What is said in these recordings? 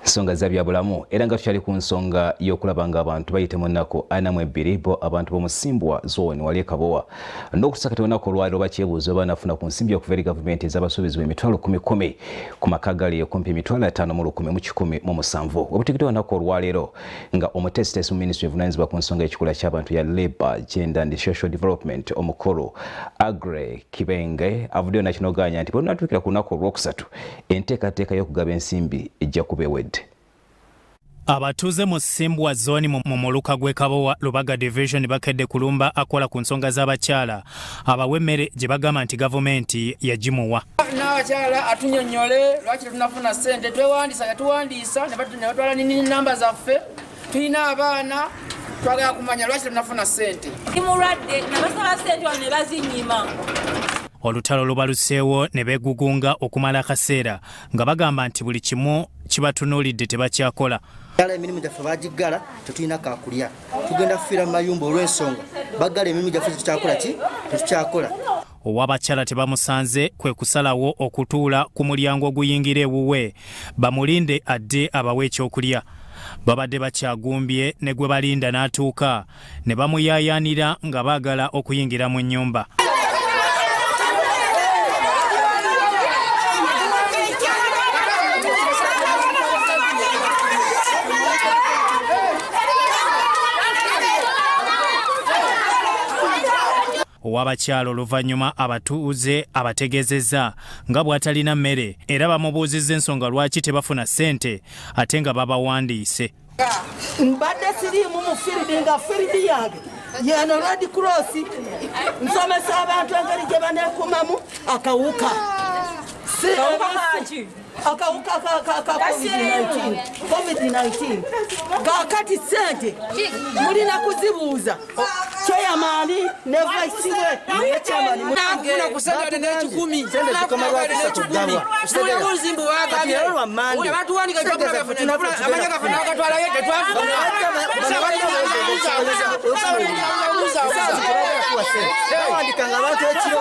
Nsonga za byabulamu era nga tukyali ku nsonga y'okulaba nga abantu bayite mu nnaku 42 bo abantu b'omusimbwa zooni wali Kabowa n'okusakata olunaku olwaliro bakyebuuza oba banafuna ku nsimbi okuva eri gavumenti ez'abasuubizi b'emitwalo 10,000 ku maka gali okumpi emitwalo 5,117 obutikitwa olunaku olwaliro nga omutesitesi mu minisitule evunaanyizibwa ku nsonga y'ekikula ky'abantu ya Labour, Gender and Social Development omukulu Agre Kibenge avuddeyo nakinoganya nti bwe lunatuukira ku lunaku olwokusatu enteekateeka y'okugaba ensimbi ejja kubeewedde. Abatuuze mu Simbwa zooni mu muluka gw'e Kabowa Lubaga Division bakedde kulumba akola ku nsonga z'abakyala abawa emmere gye bagamba nti gavumenti yagimuwa. N'abakyala atunyonyole lwaki tunafuna ssente tuwandiisa ne batwala namba zaffe tulina abaana twagala kumanya lwaki tunafuna ssente. Imulwadde nabasaba ssente wano ne bazinyima. Olutalo lubaluseewo ne beegugunga okumala akaseera nga bagamba nti buli kimu kibatunuulidde tebakyakola. Emirimu gyaffe bagiggala tetulina kakulya tugenda kufiira mu mayumba olw'ensonga baggala emirimu gyaffe tetukyakola. Ow'abakyala tebamusanze kwe kusalawo okutuula ku mulyango oguyingira ewuwe bamulinde adde abawe ekyokulya. Babadde bakyagumbye ne gwe balinda n'atuuka ne bamuyaayaanira nga baagala okuyingira mu nnyumba. Owabakyalo oluvannyuma abatuuze abategeezezza nga bw'atalina mmere era bamubuuzizza ensonga lwaki tebafuna ssente ate nga babawandiise. Mbadde siriimu mu firidi nga firidi yange yeno Red Cross nsomesa abantu engeri gye baneekumamu akawuka. Akawuka ka COVID-19 kakati ssente mulina kuzibuuza kyeyamaani ne vice we nekyamaani muna kusente n'ekikumi muzimbu wagabye batuwanika amanya gaffe n'agatwalayo bawandikanga abantu ekiro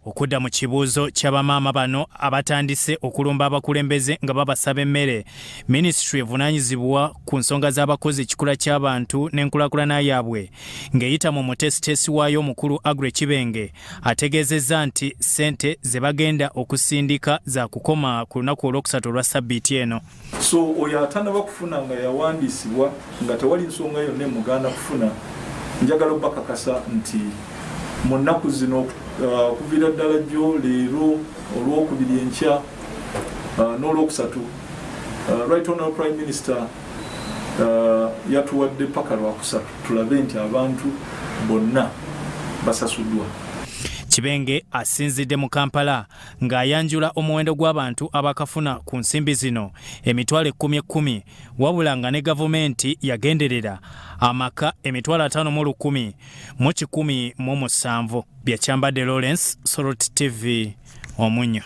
okudda mu kibuuzo ky'abamaama bano abatandise okulumba abakulembeze nga babasaba emmere, minisitule evunaanyizibwa ku nsonga z'abakozi ekikula ky'abantu n'enkulaakulana yaabwe ng'eyita mu mutesitesi waayo omukulu Agre Kibenge ategeezezza nti ssente ze bagenda okusindika za kukoma ku lunaku olwokusatu olwa sabbiiti eno. So oyo atanaba kufuna nga yawandiisibwa nga tewali nsonga yonna emuganda kufuna, njagala obbakakasa nti mu nnaku zino okuviira ddala jjo leero olwokubiri enkya n'olwokusatu right honorable prime minister yatuwadde paka lwakusatu tulabe nti abantu bonna basasuddwa. Kibenge asinzidde mu Kampala ng'ayanjula omuwendo gw'abantu abakafuna ku nsimbi zino emitwalo 10,000 wabula nga ne gavumenti yagenderera amaka emitwalo 5,117. Byakyambadde Lawrence, Soroti TV, Omunyo.